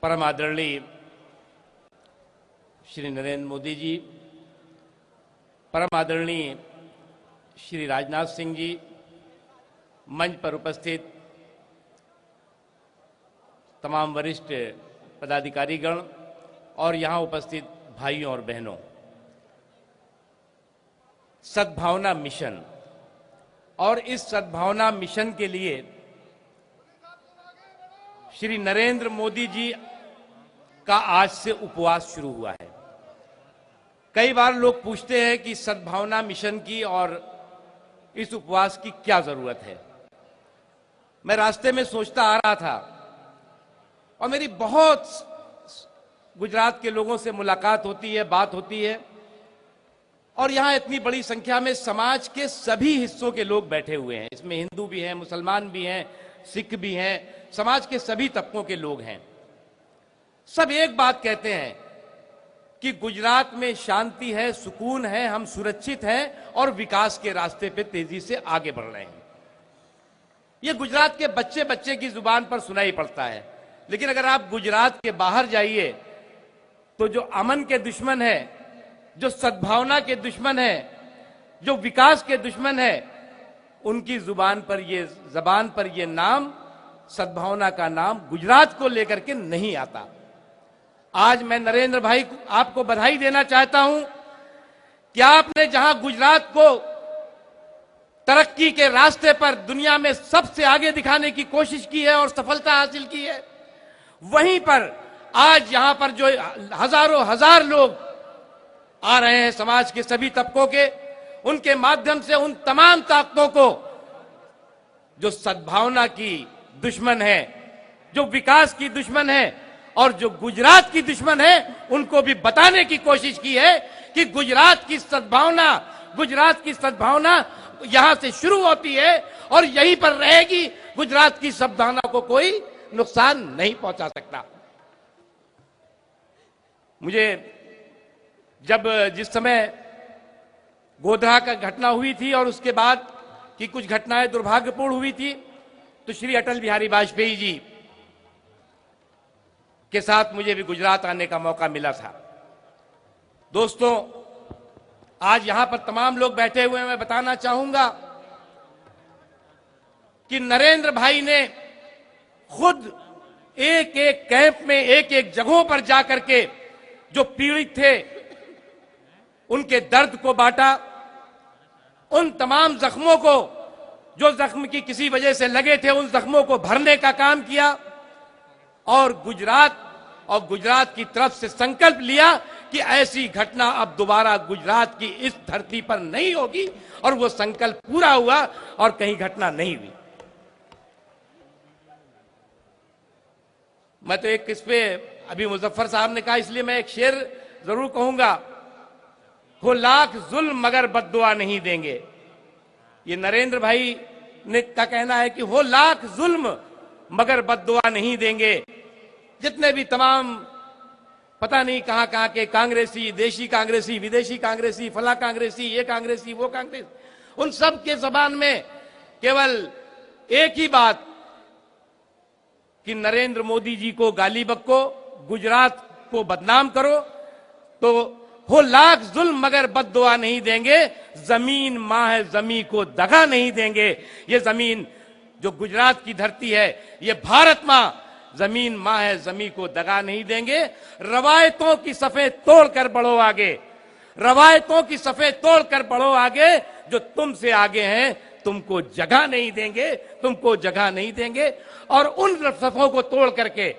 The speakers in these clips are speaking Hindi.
परम आदरणीय श्री नरेंद्र मोदी जी, परम आदरणीय श्री राजनाथ सिंह जी, मंच पर उपस्थित तमाम वरिष्ठ पदाधिकारीगण और यहां उपस्थित भाइयों और बहनों, सद्भावना मिशन और इस सद्भावना मिशन के लिए श्री नरेंद्र मोदी जी का आज से उपवास शुरू हुआ है। कई बार लोग पूछते हैं कि सद्भावना मिशन की और इस उपवास की क्या जरूरत है। मैं रास्ते में सोचता आ रहा था और मेरी बहुत गुजरात के लोगों से मुलाकात होती है, बात होती है, और यहां इतनी बड़ी संख्या में समाज के सभी हिस्सों के लोग बैठे हुए हैं। इसमें हिंदू भी हैं, मुसलमान भी हैं, सिख भी हैं, समाज के सभी तबकों के लोग हैं। सब एक बात कहते हैं कि गुजरात में शांति है, सुकून है, हम सुरक्षित हैं और विकास के रास्ते पे तेजी से आगे बढ़ रहे हैं। ये गुजरात के बच्चे बच्चे की जुबान पर सुनाई पड़ता है, लेकिन अगर आप गुजरात के बाहर जाइए तो जो अमन के दुश्मन है, जो सद्भावना के दुश्मन है, जो विकास के दुश्मन है, उनकी जबान पर ये नाम, सद्भावना का नाम गुजरात को लेकर के नहीं आता। आज मैं नरेंद्र भाई आपको बधाई देना चाहता हूं कि आपने जहां गुजरात को तरक्की के रास्ते पर दुनिया में सबसे आगे दिखाने की कोशिश की है और सफलता हासिल की है, वहीं पर आज यहां पर जो हजारों हजार लोग आ रहे हैं समाज के सभी तबकों के, उनके माध्यम से उन तमाम ताकतों को जो सद्भावना की दुश्मन है, जो विकास की दुश्मन है और जो गुजरात की दुश्मन है, उनको भी बताने की कोशिश की है कि गुजरात की सद्भावना यहां से शुरू होती है और यहीं पर रहेगी। गुजरात की सद्भावना को कोई नुकसान नहीं पहुंचा सकता। मुझे जिस समय गोधरा का घटना हुई थी और उसके बाद की कुछ घटनाएं दुर्भाग्यपूर्ण हुई थी, तो श्री अटल बिहारी वाजपेयी जी के साथ मुझे भी गुजरात आने का मौका मिला था। दोस्तों, आज यहां पर तमाम लोग बैठे हुए हैं, मैं बताना चाहूंगा कि नरेंद्र भाई ने खुद एक एक कैंप में, एक एक जगहों पर जाकर के जो पीड़ित थे उनके दर्द को बांटा, उन तमाम जख्मों को, जो जख्म की किसी वजह से लगे थे, उन जख्मों को भरने का काम किया और गुजरात की तरफ से संकल्प लिया कि ऐसी घटना अब दोबारा गुजरात की इस धरती पर नहीं होगी, और वो संकल्प पूरा हुआ और कहीं घटना नहीं हुई। मैं तो एक इस पे अभी मुजफ्फर साहब ने कहा, इसलिए मैं एक शेर जरूर कहूंगा, हो लाख जुल्म मगर बद्दुआ नहीं देंगे। ये नरेंद्र भाई ने का कहना है कि हो लाख जुल्म मगर बद्दुआ नहीं देंगे। जितने भी तमाम पता नहीं कहां कहां के कांग्रेसी, देशी कांग्रेसी, विदेशी कांग्रेसी, फला कांग्रेसी, ये कांग्रेसी, वो कांग्रेस, उन सब के जबान में केवल एक ही बात कि नरेंद्र मोदी जी को गाली बको, गुजरात को बदनाम करो, तो हो लाख जुल्म मगर बद्दुआ नहीं देंगे। जमीन मां है, जमी को दगा नहीं देंगे। ये जमीन जो गुजरात की धरती है, ये भारत मां, जमीन मां है, जमी को दगा नहीं देंगे। रवायतों की सफेद तोड़ कर बढ़ो आगे, रवायतों की सफेद तोड़ कर बढ़ो आगे। जो तुमसे आगे हैं तुमको जगह नहीं देंगे, तुमको जगह नहीं देंगे। और उन सफों को तोड़ करके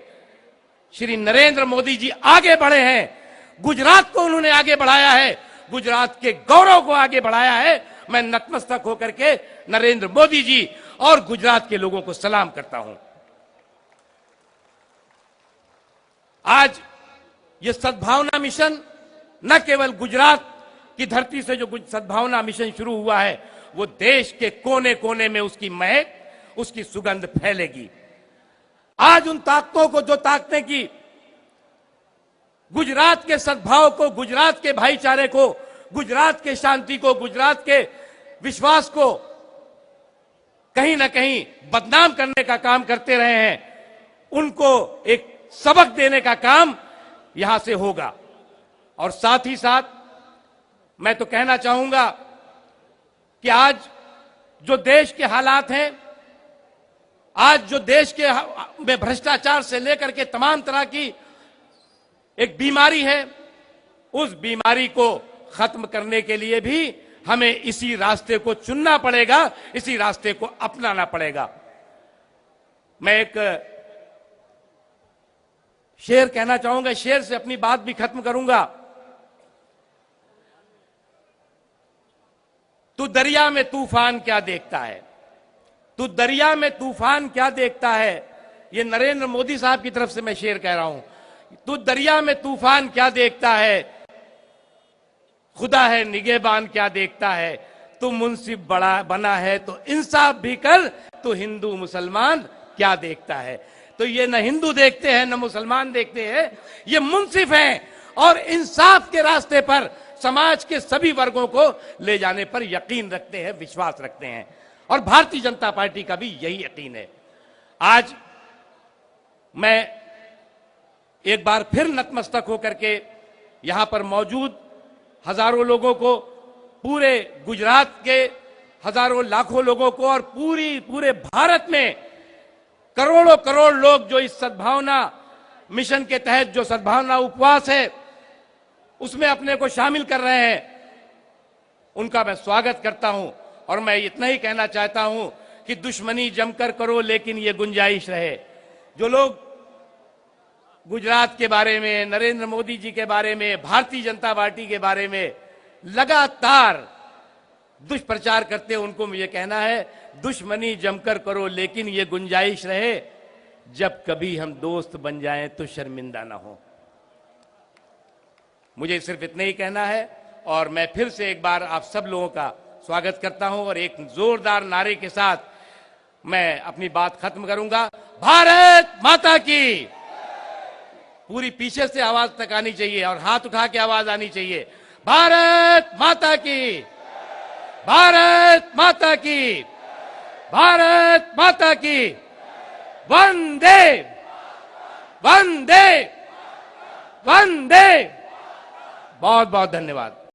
श्री नरेंद्र मोदी जी आगे बढ़े हैं। गुजरात को उन्होंने आगे बढ़ाया है, गुजरात के गौरव को आगे बढ़ाया है। मैं नतमस्तक होकर के नरेंद्र मोदी जी और गुजरात के लोगों को सलाम करता हूं। आज ये सद्भावना मिशन न केवल गुजरात की धरती से जो सद्भावना मिशन शुरू हुआ है, वो देश के कोने कोने में उसकी महक, उसकी सुगंध फैलेगी। आज उन ताकतों को, जो ताकतें की गुजरात के सद्भाव को, गुजरात के भाईचारे को, गुजरात के शांति को, गुजरात के विश्वास को कहीं ना कहीं बदनाम करने का काम करते रहे हैं, उनको एक सबक देने का काम यहां से होगा। और साथ ही साथ मैं तो कहना चाहूंगा कि आज जो देश के हालात हैं, आज जो देश के में भ्रष्टाचार से लेकर के तमाम तरह की एक बीमारी है, उस बीमारी को खत्म करने के लिए भी हमें इसी रास्ते को चुनना पड़ेगा, इसी रास्ते को अपनाना पड़ेगा। मैं एक शेर कहना चाहूंगा, शेर से अपनी बात भी खत्म करूंगा। तू दरिया में तूफान क्या देखता है, तू दरिया में तूफान क्या देखता है। ये नरेंद्र मोदी साहब की तरफ से मैं शेर कह रहा हूं। तू दरिया में तूफान क्या देखता है, खुदा है निगहबान क्या देखता है। तू मुंसिफ बड़ा बना है तो इंसाफ भी कर, तू हिंदू मुसलमान क्या देखता है। तो ये न हिंदू देखते हैं न मुसलमान देखते हैं, ये मुंसिफ हैं और इंसाफ के रास्ते पर समाज के सभी वर्गों को ले जाने पर यकीन रखते हैं, विश्वास रखते हैं। और भारतीय जनता पार्टी का भी यही यकीन है। आज मैं एक बार फिर नतमस्तक होकर के यहां पर मौजूद हजारों लोगों को, पूरे गुजरात के हजारों लाखों लोगों को और पूरे भारत में करोड़ों करोड़ लोग जो इस सद्भावना मिशन के तहत जो सद्भावना उपवास है उसमें अपने को शामिल कर रहे हैं, उनका मैं स्वागत करता हूं। और मैं इतना ही कहना चाहता हूं कि दुश्मनी जमकर करो लेकिन ये गुंजाइश रहे। जो लोग गुजरात के बारे में, नरेंद्र मोदी जी के बारे में, भारतीय जनता पार्टी के बारे में लगातार दुष्प्रचार करते हैं, उनको मुझे कहना है दुश्मनी जमकर करो लेकिन ये गुंजाइश रहे, जब कभी हम दोस्त बन जाएं तो शर्मिंदा ना हो। मुझे सिर्फ इतना ही कहना है और मैं फिर से एक बार आप सब लोगों का स्वागत करता हूं और एक जोरदार नारे के साथ मैं अपनी बात खत्म करूंगा। भारत माता की। पूरी पीछे से आवाज तक आनी चाहिए और हाथ उठा के आवाज आनी चाहिए। भारत माता की, भारत माता की, भारत माता की। वंदे वंदे वंदे। बहुत बहुत धन्यवाद।